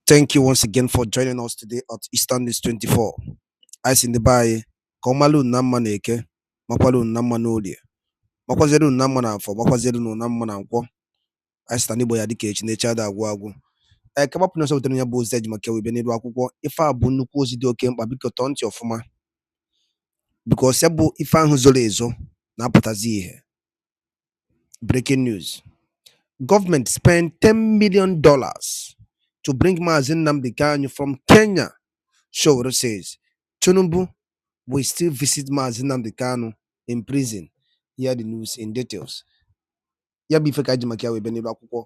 Thank you once again for joining us today at Eastern News 24. Ice in the bay, Komalu Namman Eke, Mapalu Namman Odia, Makwazeru Namman for Makwazeru Namman and Kwa, Ice Tanibo Yadike, Nature da Guagu. I come up with no Tanya Bos Edmaka with Benny Wakuko, if I bunu Kozido came by Biko Tonti of Fuma, because Sabu Ifan Zolezo, Napatazi. Breaking news. Government spent $10 million to bring Mazin Nnamdi from Kenya. Sowore says Tinubu will still visit Nnamdi Kanu in prison. Hear the news in details. Ya bi feka jimakia we beni akwụkwọ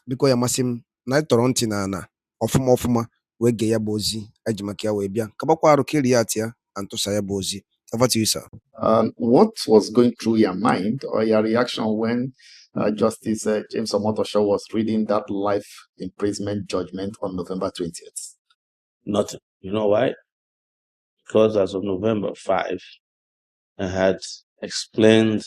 biko ya masim na Toronto na ofuma we ge ya bozi ajimakia we bia kabakwa arụ kiri ya tia antosa ya bozi. Over to you, sir. What was going through your mind or your reaction when Justice James Omotosho was reading that life imprisonment judgment on November 20th? Nothing. You know why? Because as of November 5, I had explained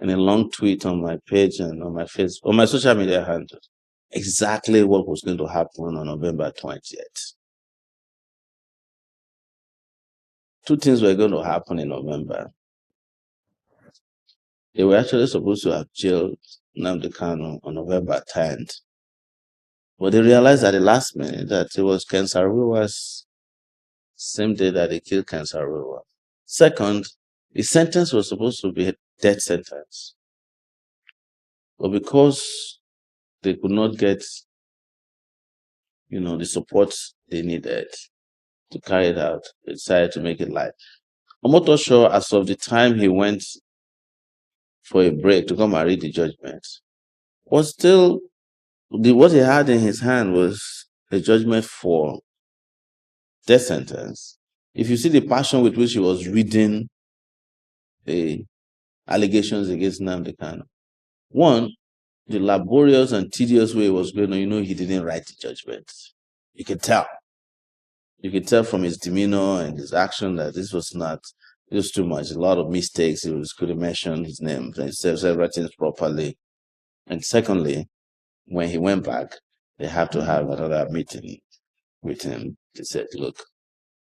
in a long tweet on my page and on my Facebook, on my social media handles, exactly what was going to happen on November 20th. Two things were going to happen in November. They were actually supposed to have jailed Nnamdi Kanu on November 10th. But they realized at the last minute that it was Ken Saro-Wiwa's same day that they killed Ken Saro-Wiwa. Second, the sentence was supposed to be a death sentence. But because they could not get, the support they needed to carry it out, they decided to make it life. Omotosho, as of the time he went for a break to come and read the judgment, was still, what he had in his hand was a judgment for death sentence. If you see the passion with which he was reading the allegations against Nnamdi Kanu, one, the laborious and tedious way it was going on, he didn't write the judgment. You could tell. You could tell from his demeanor and his action that this was not, it was too much. A lot of mistakes. He couldn't mention his name, he said everything properly. And secondly, when he went back, they had to have another meeting with him. They said, look,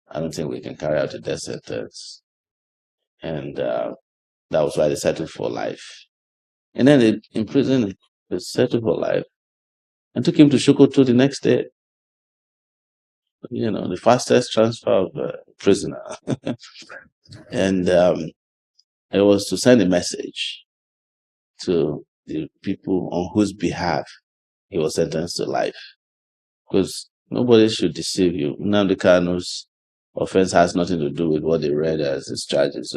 I don't think we can carry out the death sentence. And that was why they settled for life. And then they imprisoned him, they settled for life, and took him to Sokoto the next day. The fastest transfer of a prisoner. And it was to send a message to the people on whose behalf he was sentenced to life. Because nobody should deceive you. Nnamdi Kanu's offense has nothing to do with what they read as his charges.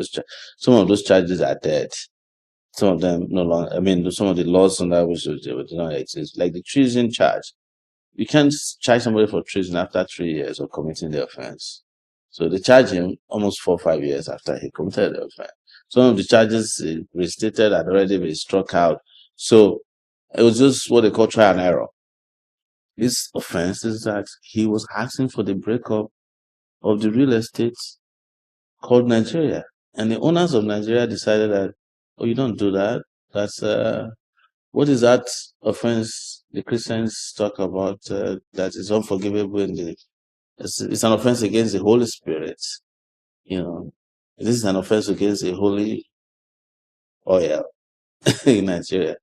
Some of those charges are dead. Some of them no longer, some of the laws on that which do not exist. Like the treason charge. You can't charge somebody for treason after 3 years of committing the offense. So they charge him almost 4 or 5 years after he committed the offense. Some of the charges restated had already been struck out. So it was just what they call trial and error. His offense is that he was asking for the breakup of the real estate called Nigeria. And the owners of Nigeria decided that, oh, you don't do that. That's what is that offense the Christians talk about that is unforgivable it's an offense against the Holy Spirit. This is an offense against the holy oil in Nigeria.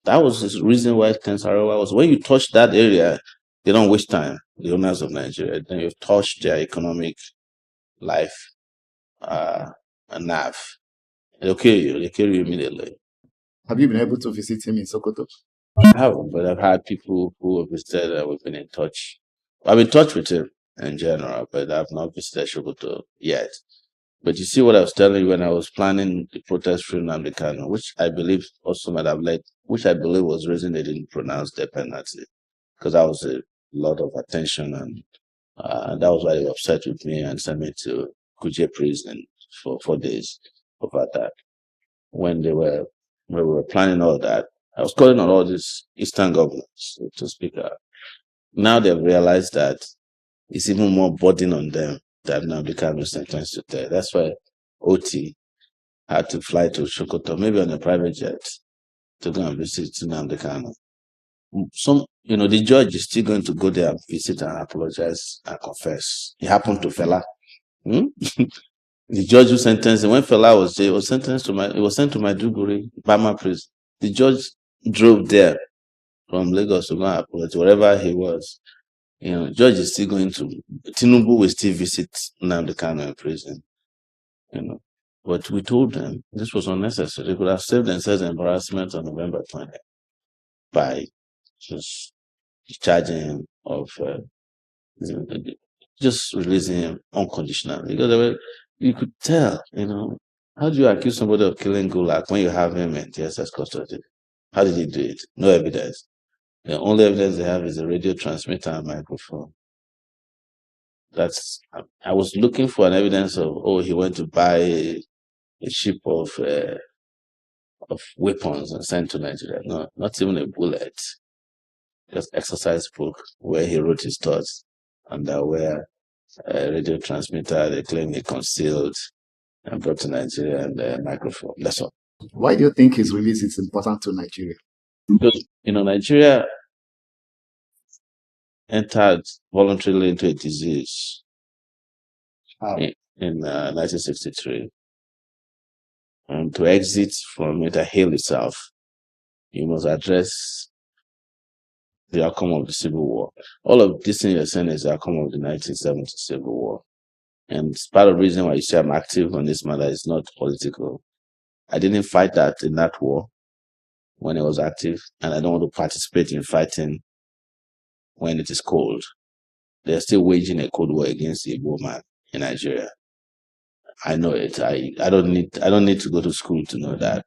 That was the reason why Ken Saro-Wiwa was, when you touch that area, they don't waste time, the owners of Nigeria. Then you've touched their economic life, and nav. They'll kill you immediately. Have you been able to visit him in Sokoto? I haven't, but I've had people who have visited and we've been in touch. I've been in touch with him in general, but I've not visited Sokoto yet. But you see what I was telling you when I was planning the protest for Nnamdi Kanu, which I believe also might have led, which I believe was the reason they didn't pronounce the penalty, because that was a lot of attention, and that was why they were upset with me and sent me to Kuje prison for 4 days over that. When we were planning all that, I was calling on all these Eastern governors to speak out. Now they've realized that it's even more burden on them that Nnamdi Kanu is sentenced to death. That's why OT had to fly to Sokoto, maybe on a private jet, to go and visit Nnamdi Kanu. the judge is still going to go there and visit and apologize and confess. It happened to Fela. The judge who sentenced him, when Fela was there, was sent to Maiduguri, Bama prison. The judge drove there from Lagos to go and apologize, wherever he was. Judge is still going to, Tinubu will still visit Nnamdi Kanu in prison. But we told them this was unnecessary. They could have saved themselves embarrassment on November 20th by just charging him of just releasing him unconditionally. Because you could tell, how do you accuse somebody of killing Gulak when you have him in DSS custody? How did he do it? No evidence. The only evidence they have is a radio transmitter and microphone. I was looking for an evidence of, he went to buy a ship of weapons and sent to Nigeria. No, not even a bullet. Just exercise book where he wrote his thoughts, and where a radio transmitter they claim he concealed and brought to Nigeria, and a microphone. That's all. Why do you think his release is important to Nigeria? Because Nigeria entered voluntarily into a disease in 1963. And to exit from it and heal itself, you must address the outcome of the Civil War. All of this thing you're saying is the outcome of the 1970 Civil War. And part of the reason why you say I'm active on this matter is not political. I didn't fight that in that war when I was active, and I don't want to participate in fighting when it is cold. They're still waging a cold war against the Igbo man in Nigeria. I know it. I don't need to go to school to know that.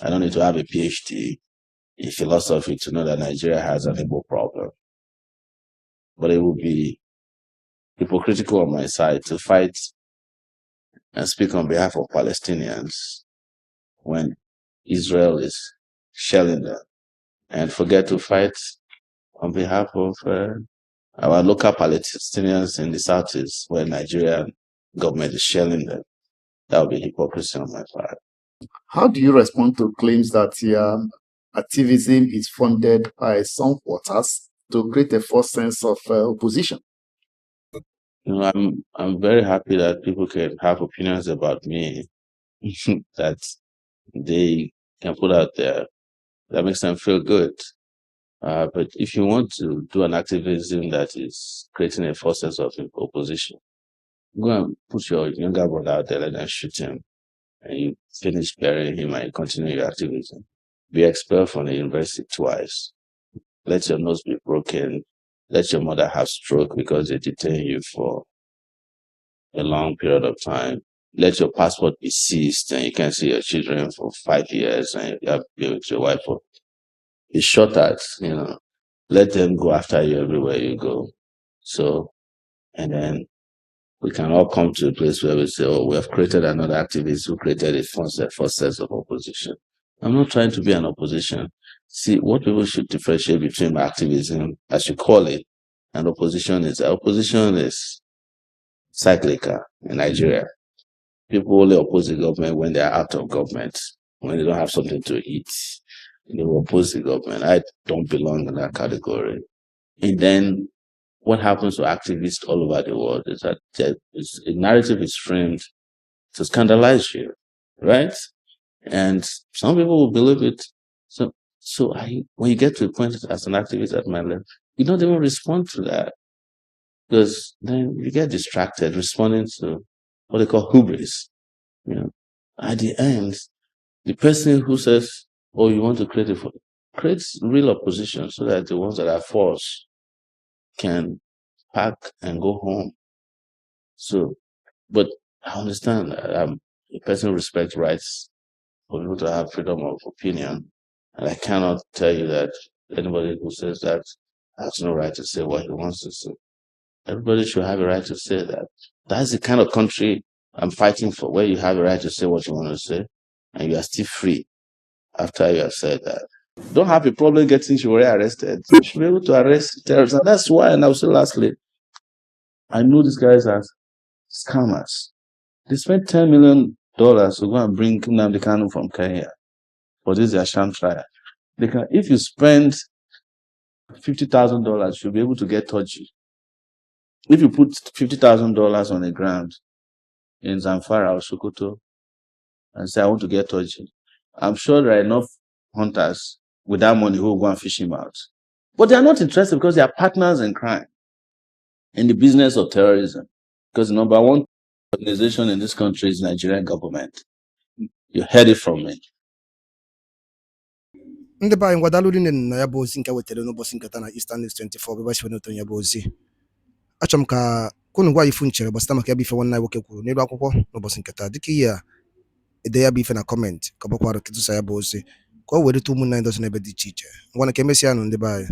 I don't need to have a PhD in philosophy to know that Nigeria has an Igbo problem. But it would be hypocritical on my side to fight and speak on behalf of Palestinians when Israel is shelling them, and forget to fight on behalf of our local Palestinians in the southeast when Nigerian government is shelling them. That would be hypocrisy on my part. How do you respond to claims that activism is funded by some quarters to create a false sense of opposition? I'm very happy that people can have opinions about me that they can put out there. That makes them feel good. But if you want to do an activism that is creating a false sense of opposition, go and put your younger brother out there and then shoot him, and you finish burying him and you continue your activism. Be expelled from the university twice. Let your nose be broken. Let your mother have stroke because they detain you for a long period of time. Let your passport be seized and you can't see your children for 5 years and you have to be with your wife for. Be shot at, let them go after you everywhere you go. So, and then we can all come to a place where we say, we have created another activist who created a false sense of opposition. I'm not trying to be an opposition. See, what people should differentiate between activism, as you call it, and opposition is cyclical in Nigeria. People only oppose the government when they are out of government, when they don't have something to eat. They will oppose the government. I don't belong in that category. And then what happens to activists all over the world is that a narrative is framed to scandalize you, right? And some people will believe it. So when you get to a point as an activist at my level, you don't even respond to that, because then you get distracted responding to what they call hubris. At the end, the person who says, you want to create real opposition so that the ones that are false can pack and go home. So, but I understand that a person respects rights for people to have freedom of opinion, and I cannot tell you that anybody who says that has no right to say what he wants to say. Everybody should have a right to say that. That's the kind of country I'm fighting for, where you have a right to say what you want to say, and you are still free after you have said that. Don't have a problem getting Sowore arrested. You should be able to arrest terrorists. And that's why, and I'll say lastly, I know these guys are scammers. They spent $10 million to go and bring Nnamdi Kanu from Kenya for this their sham trial. If you spend $50,000, you'll be able to get touchy. If you put $50,000 on the ground in Zamfara or Sokoto and say, I want to get touchy, I'm sure there are enough hunters with that money who will go and fish him out. But they are not interested because they are partners in crime, in the business of terrorism. Because the number one organization in this country is Nigerian government. You heard it from me. Ndị be anyị ngwadalụ dị na ya bụ ozi nke wetara n'ụbọchị nketa na Eastern News 24 bụ ebe n'otu ya bụ ozi. Achọrọ m ka unu gwa ifu nchere gbasara maka ya bụ ife nwanne anyị nwoke kwuru n'elu akwụkwọ n'ụbọchị nketa dịka ihe a ede ya bụ ife na kọmentị ka ọ bụkwara ketụsa ya bụ ozi ka o were ụmụnne anyị dozi n'ebe dị iche iche. Ngwana ka emesịa nụ ndị be anyị.